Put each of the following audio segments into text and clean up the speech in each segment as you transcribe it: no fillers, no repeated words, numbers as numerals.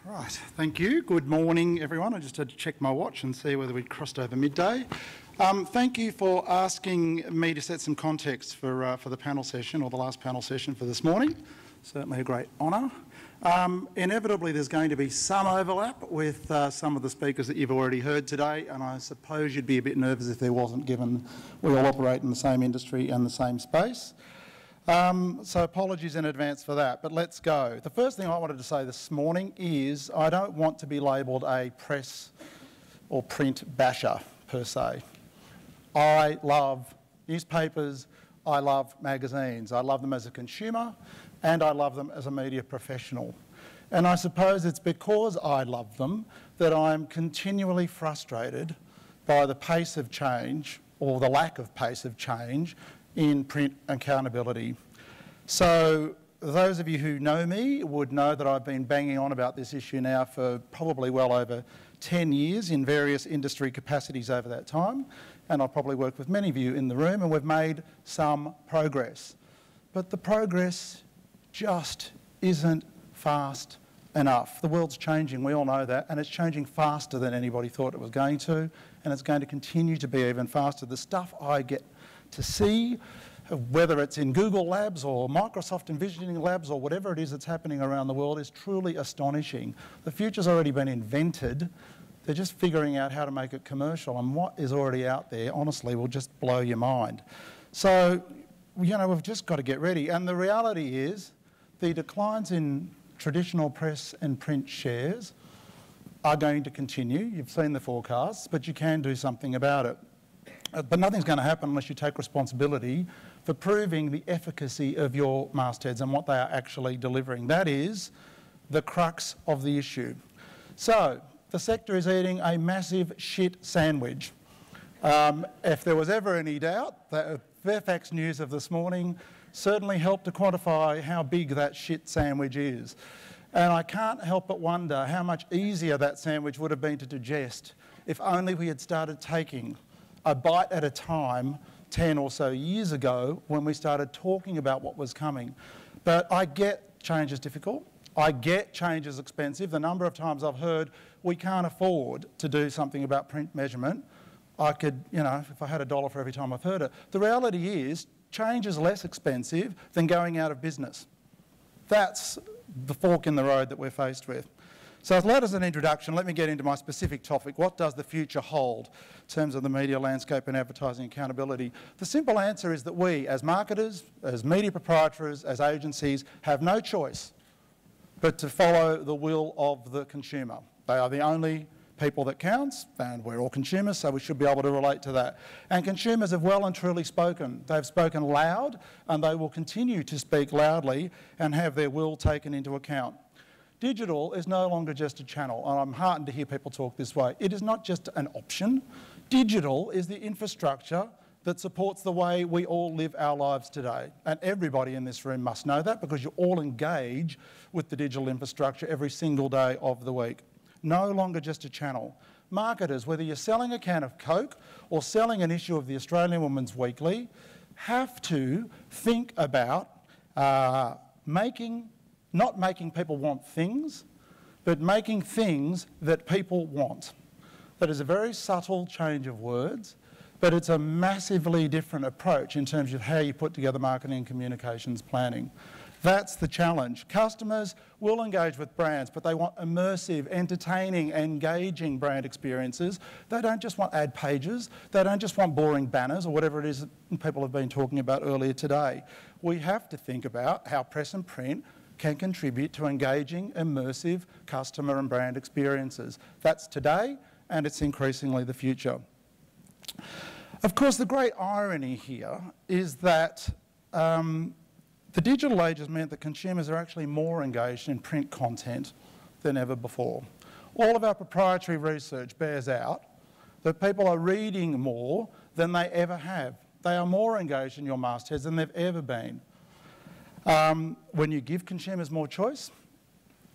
Right, thank you. Good morning, everyone. I just had to check my watch and see whether we'd crossed over midday. Thank you for asking me to set some context for the panel session, or the last panel session for this morning. Certainly a great honour. Inevitably, there's going to be some overlap with some of the speakers that you've already heard today, and I suppose you'd be a bit nervous if there wasn't, given we all operate in the same industry and the same space. So apologies in advance for that, but let's go. The first thing I wanted to say this morning is I don't want to be labelled a press or print basher, per se. I love newspapers, I love magazines, I love them as a consumer, and I love them as a media professional. And I suppose it's because I love them that I'm continually frustrated by the pace of change, or the lack of pace of change, in print accountability. So those of you who know me would know that I've been banging on about this issue now for probably well over 10 years in various industry capacities over that time, and I've probably worked with many of you in the room, and we've made some progress. But the progress just isn't fast enough. The world's changing, we all know that, and it's changing faster than anybody thought it was going to, and it's going to continue to be even faster. The stuff I get to see, whether it's in Google Labs or Microsoft Envisioning Labs or whatever it is that's happening around the world, is truly astonishing. The future's already been invented. They're just figuring out how to make it commercial, and what is already out there, honestly, will just blow your mind. So, you know, we've just got to get ready. And the reality is the declines in traditional press and print shares are going to continue. You've seen the forecasts, but you can do something about it. But nothing's going to happen unless you take responsibility for proving the efficacy of your mastheads and what they are actually delivering. That is the crux of the issue. So the sector is eating a massive shit sandwich. If there was ever any doubt, the Fairfax news of this morning certainly helped to quantify how big that shit sandwich is. And I can't help but wonder how much easier that sandwich would have been to digest if only we had started taking a bite at a time 10 or so years ago when we started talking about what was coming. But I get change is difficult. I get change is expensive. The number of times I've heard we can't afford to do something about print measurement, I could, you know, if I had $1 for every time I've heard it. The reality is change is less expensive than going out of business. That's the fork in the road that we're faced with. So as loud as an introduction, let me get into my specific topic. What does the future hold in terms of the media landscape and advertising accountability? The simple answer is that we, as marketers, as media proprietors, as agencies, have no choice but to follow the will of the consumer. They are the only people that counts, and we're all consumers, so we should be able to relate to that. And consumers have well and truly spoken. They've spoken loud, and they will continue to speak loudly and have their will taken into account. Digital is no longer just a channel, and I'm heartened to hear people talk this way. It is not just an option. Digital is the infrastructure that supports the way we all live our lives today. And everybody in this room must know that, because you all engage with the digital infrastructure every single day of the week. No longer just a channel. Marketers, whether you're selling a can of Coke or selling an issue of the Australian Women's Weekly, have to think about not making people want things, but making things that people want. That is a very subtle change of words, but it's a massively different approach in terms of how you put together marketing and communications planning. That's the challenge. Customers will engage with brands, but they want immersive, entertaining, engaging brand experiences. They don't just want ad pages. They don't just want boring banners or whatever it is that people have been talking about earlier today. We have to think about how press and print can contribute to engaging, immersive customer and brand experiences. That's today, and it's increasingly the future. Of course, the great irony here is that the digital age has meant that consumers are actually more engaged in print content than ever before. All of our proprietary research bears out that people are reading more than they ever have. They are more engaged in your mastheads than they've ever been. When you give consumers more choice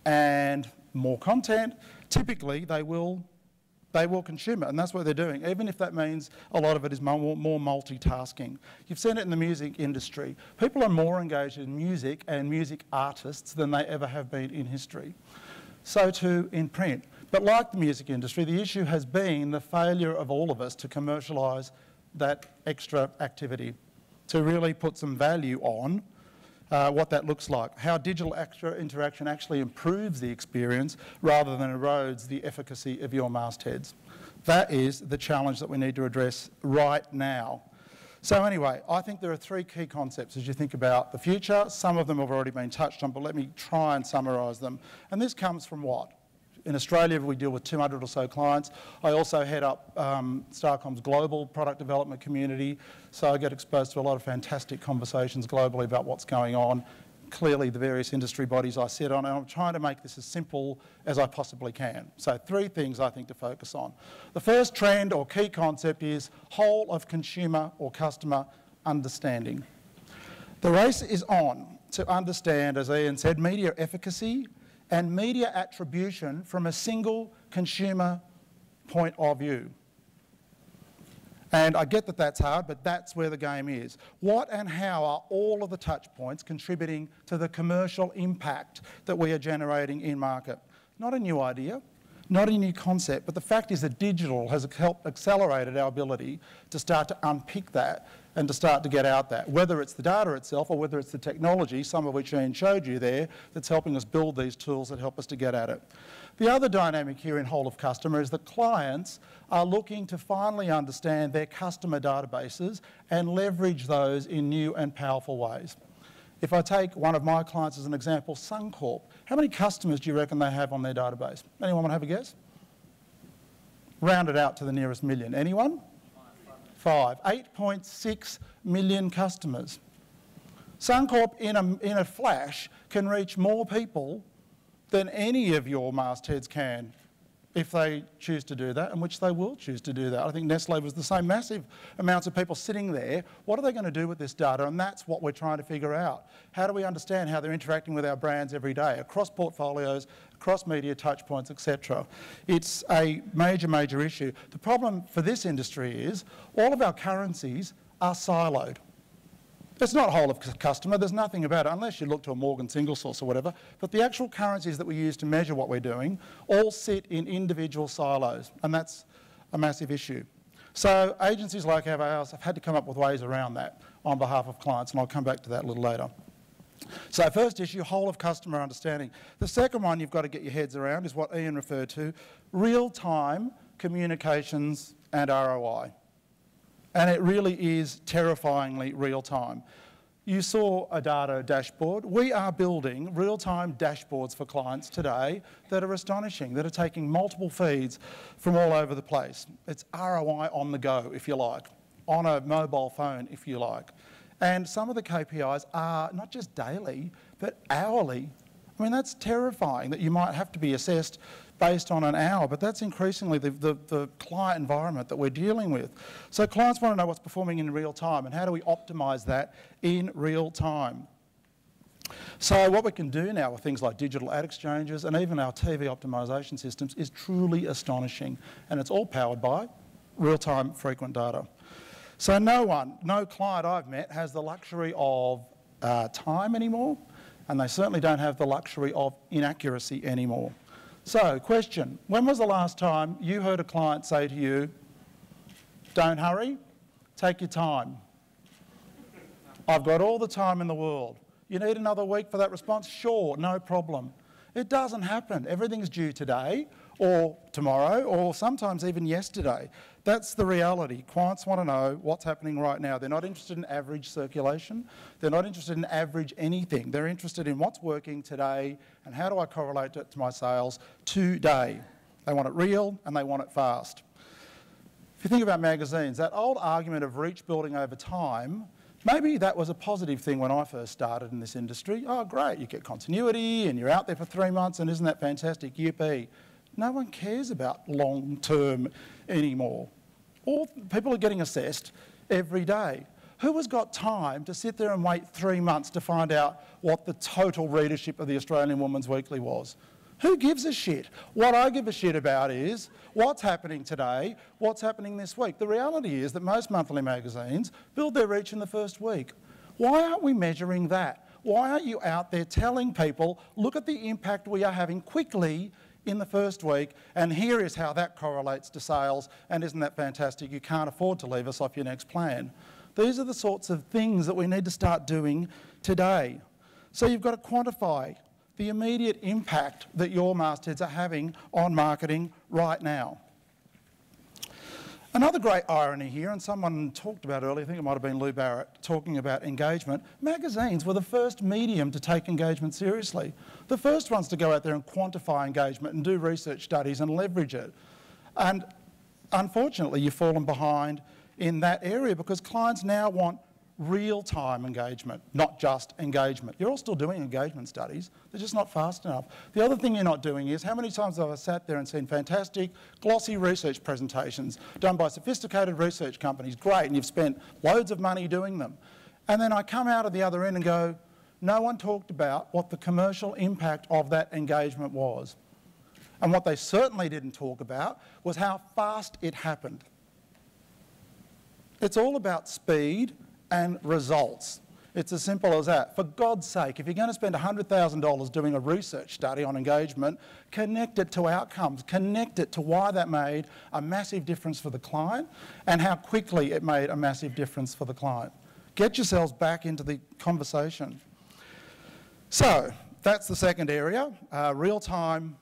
and more content, typically they will consume it, and that's what they're doing, even if that means a lot of it is more multitasking. You've seen it in the music industry. People are more engaged in music and music artists than they ever have been in history. so too in print. But like the music industry, the issue has been the failure of all of us to commercialise that extra activity, to really put some value on what that looks like, how digital interaction actually improves the experience rather than erodes the efficacy of your mastheads. That is the challenge that we need to address right now. So anyway, I think there are three key concepts as you think about the future. Some of them have already been touched on, but let me try and summarise them. And this comes from what? In Australia, we deal with 200 or so clients. I also head up Starcom's global product development community, so I get exposed to a lot of fantastic conversations globally about what's going on. Clearly, the various industry bodies I sit on, and I'm trying to make this as simple as I possibly can. So three things I think to focus on. The first trend or key concept is whole of consumer or customer understanding. The race is on to understand, as Ian said, media efficacy and media attribution from a single consumer point of view. And I get that that's hard, but that's where the game is. What and how are all of the touch points contributing to the commercial impact that we are generating in market? Not a new idea, not a new concept, but the fact is that digital has helped accelerated our ability to start to unpick that and to start to get out that, whether it's the data itself or whether it's the technology, some of which Ian showed you there, that's helping us build these tools that help us to get at it. The other dynamic here in whole of customer is that clients are looking to finally understand their customer databases and leverage those in new and powerful ways. If I take one of my clients as an example, Suncorp, how many customers do you reckon they have on their database? Anyone want to have a guess? Round it out to the nearest million. Anyone? 5. 8.6 million customers. Suncorp, in a flash, can reach more people than any of your mastheads can if they choose to do that, and which they will choose to do that. I think Nestle was the same, massive amounts of people sitting there. What are they going to do with this data? And that's what we're trying to figure out. How do we understand how they're interacting with our brands every day, across portfolios, across media touchpoints, etc. It's a major, major issue. The problem for this industry is all of our currencies are siloed. It's not whole of customer, there's nothing about it, unless you look to a Morgan single source or whatever, but the actual currencies that we use to measure what we're doing all sit in individual silos, and that's a massive issue. So agencies like ours have had to come up with ways around that on behalf of clients, and I'll come back to that a little later. So first issue, whole of customer understanding. The second one you've got to get your heads around is what Ian referred to, real-time communications and ROI. And it really is terrifyingly real-time. You saw a data dashboard. We are building real-time dashboards for clients today that are astonishing, that are taking multiple feeds from all over the place. It's ROI on the go, if you like, on a mobile phone, if you like. And some of the KPIs are not just daily, but hourly. I mean, that's terrifying that you might have to be assessed based on an hour, but that's increasingly the client environment that we're dealing with. So clients want to know what's performing in real time and how do we optimise that in real time. So what we can do now with things like digital ad exchanges and even our TV optimisation systems is truly astonishing, and it's all powered by real-time frequent data. So no client I've met has the luxury of time anymore, and they certainly don't have the luxury of inaccuracy anymore. So, question, when was the last time you heard a client say to you, don't hurry, take your time. I've got all the time in the world. You need another week for that response? Sure, no problem. It doesn't happen. Everything's due today or tomorrow or sometimes even yesterday. That's the reality. Clients want to know what's happening right now. They're not interested in average circulation. They're not interested in average anything. They're interested in what's working today and how do I correlate it to my sales today. They want it real and they want it fast. If you think about magazines, that old argument of reach building over time, maybe that was a positive thing when I first started in this industry. Oh, great, you get continuity and you're out there for 3 months and isn't that fantastic? Yippee. No one cares about long-term anymore. All people are getting assessed every day. Who has got time to sit there and wait 3 months to find out what the total readership of the Australian Woman's Weekly was? Who gives a shit? What I give a shit about is what's happening today, what's happening this week. The reality is that most monthly magazines build their reach in the first week. Why aren't we measuring that? Why aren't you out there telling people, look at the impact we are having quickly in the first week, and here is how that correlates to sales, and isn't that fantastic? You can't afford to leave us off your next plan. These are the sorts of things that we need to start doing today. So you've got to quantify the immediate impact that your mastheads are having on marketing right now. Another great irony here, and someone talked about earlier, I think it might have been Lou Barrett, talking about engagement. Magazines were the first medium to take engagement seriously. The first ones to go out there and quantify engagement and do research studies and leverage it. And unfortunately, you've fallen behind in that area because clients now want real-time engagement, not just engagement. You're all still doing engagement studies, they're just not fast enough. The other thing you're not doing is, how many times have I sat there and seen fantastic, glossy research presentations done by sophisticated research companies, great, and you've spent loads of money doing them. And then I come out of the other end and go, no one talked about what the commercial impact of that engagement was. And what they certainly didn't talk about was how fast it happened. It's all about speed and results. It's as simple as that. For God's sake, if you're going to spend $100,000 doing a research study on engagement, connect it to outcomes, connect it to why that made a massive difference for the client and how quickly it made a massive difference for the client. Get yourselves back into the conversation. So that's the second area, real-time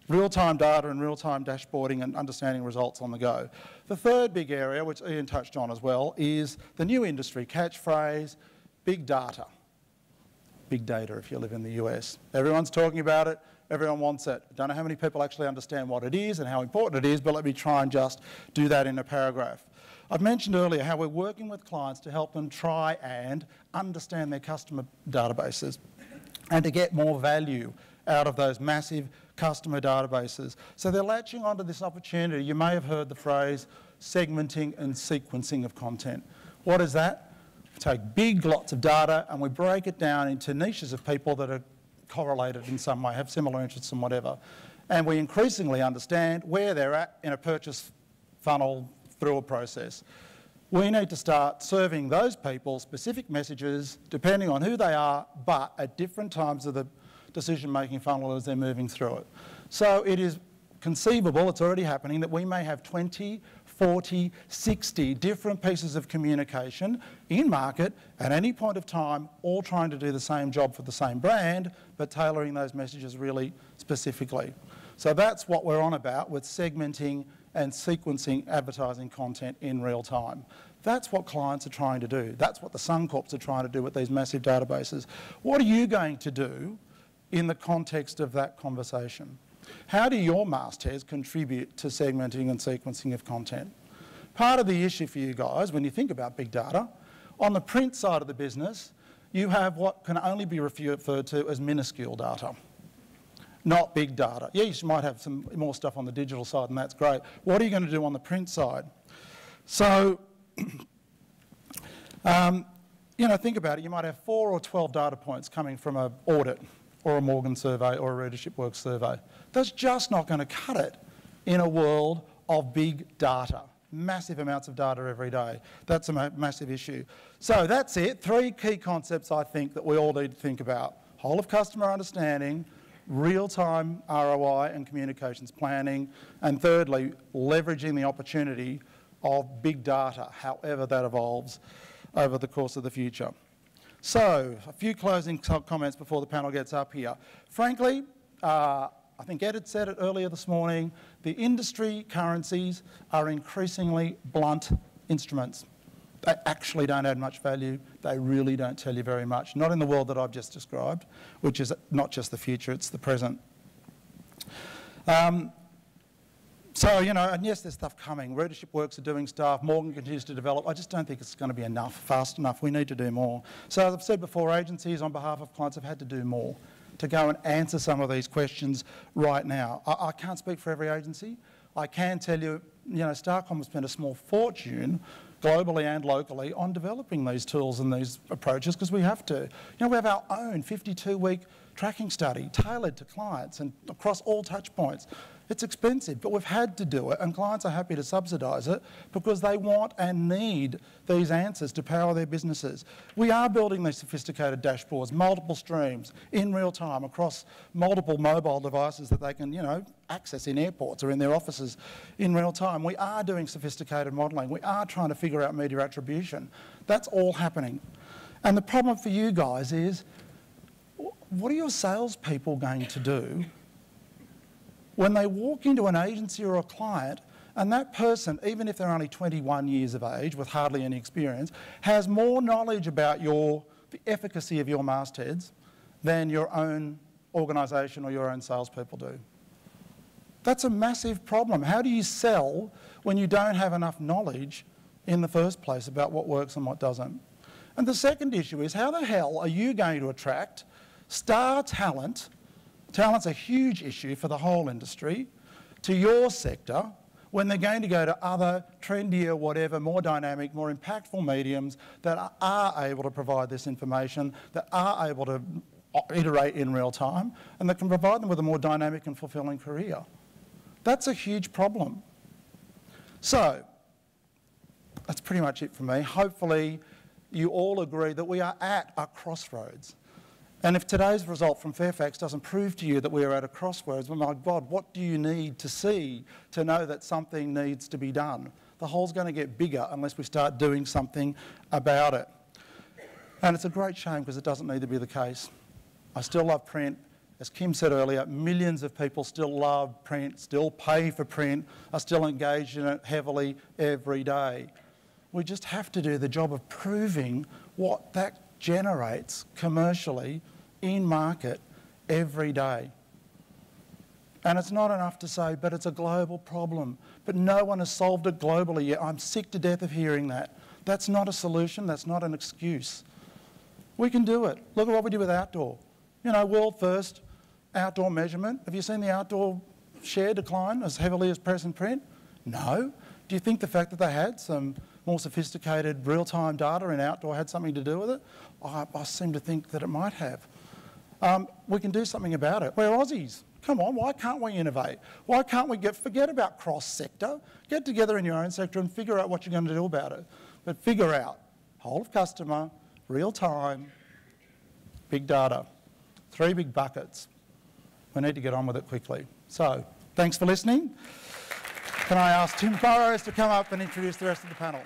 data and real-time dashboarding and understanding results on the go. The third big area, which Ian touched on as well, is the new industry catchphrase, big data. Big data if you live in the US. Everyone's talking about it, everyone wants it. I don't know how many people actually understand what it is and how important it is, but let me try and just do that in a paragraph. I've mentioned earlier how we're working with clients to help them try and understand their customer databases and to get more value out of those massive customer databases. So they're latching onto this opportunity. You may have heard the phrase segmenting and sequencing of content. What is that? We take big lots of data and we break it down into niches of people that are correlated in some way, have similar interests and whatever. And we increasingly understand where they're at in a purchase funnel through a process. We need to start serving those people specific messages depending on who they are, but at different times of the decision-making funnel as they're moving through it. So it is conceivable, it's already happening, that we may have 20, 40, 60 different pieces of communication in market at any point of time, all trying to do the same job for the same brand, but tailoring those messages really specifically. So that's what we're on about with segmenting and sequencing advertising content in real time. That's what clients are trying to do. That's what the Suncorps are trying to do with these massive databases. What are you going to do in the context of that conversation? How do your mastheads contribute to segmenting and sequencing of content? Part of the issue for you guys, when you think about big data, on the print side of the business, you have what can only be referred to as minuscule data, not big data. Yes, you might have some more stuff on the digital side, and that's great. What are you going to do on the print side? So, think about it. You might have 4 or 12 data points coming from an audit or a Morgan survey or a Readership Works survey. That's just not going to cut it in a world of big data. Massive amounts of data every day. That's a massive issue. So that's it. 3 key concepts I think that we all need to think about. Whole of customer understanding, real-time ROI and communications planning, and thirdly, leveraging the opportunity of big data, however that evolves over the course of the future. So, a few closing comments before the panel gets up here. Frankly, I think Ed had said it earlier this morning, the industry currencies are increasingly blunt instruments. They actually don't add much value. They really don't tell you very much. Not in the world that I've just described, which is not just the future, it's the present. And yes, there's stuff coming. Readership Works are doing stuff. Morgan continues to develop. I just don't think it's going to be enough, fast enough. We need to do more. So as I've said before, agencies on behalf of clients have had to do more to go and answer some of these questions right now. I can't speak for every agency. I can tell you, Starcom has spent a small fortune globally and locally on developing these tools and these approaches because we have to. We have our own 52-week tracking study tailored to clients and across all touch points. It's expensive, but we've had to do it, and clients are happy to subsidise it because they want and need these answers to power their businesses. We are building these sophisticated dashboards, multiple streams, in real time, across multiple mobile devices that they can, access in airports or in their offices in real time. We are doing sophisticated modelling. We are trying to figure out media attribution. That's all happening. And the problem for you guys is, what are your salespeople going to do when they walk into an agency or a client and that person, even if they're only 21 years of age with hardly any experience, has more knowledge about the efficacy of your mastheads than your own organisation or your own salespeople do? That's a massive problem. How do you sell when you don't have enough knowledge in the first place about what works and what doesn't? And the second issue is, how the hell are you going to attract star talent? Talent's a huge issue for the whole industry, to your sector, when they're going to go to other trendier, whatever, more dynamic, more impactful mediums that are able to provide this information, that are able to iterate in real time, and that can provide them with a more dynamic and fulfilling career. That's a huge problem. So, that's pretty much it for me. Hopefully you all agree that we are at a crossroads. And if today's result from Fairfax doesn't prove to you that we are at a crossroads, well, my God, what do you need to see to know that something needs to be done? The hole's going to get bigger unless we start doing something about it. And it's a great shame because it doesn't need to be the case. I still love print. As Kim said earlier, millions of people still love print, still pay for print, are still engaged in it heavily every day. We just have to do the job of proving what that generates commercially in market every day. And it's not enough to say, but it's a global problem. But no one has solved it globally yet. I'm sick to death of hearing that. That's not a solution, that's not an excuse. We can do it. Look at what we did with outdoor. World first outdoor measurement. Have you seen the outdoor share decline as heavily as press and print? No. Do you think the fact that they had some more sophisticated real-time data in outdoor had something to do with it? I seem to think that it might have. We can do something about it. We're Aussies. Come on, why can't we innovate? Why can't we forget about cross-sector, get together in your own sector and figure out what you're going to do about it? But figure out whole of customer, real-time, big data. 3 big buckets. We need to get on with it quickly. So, thanks for listening. Can I ask Tim Burrows to come up and introduce the rest of the panel?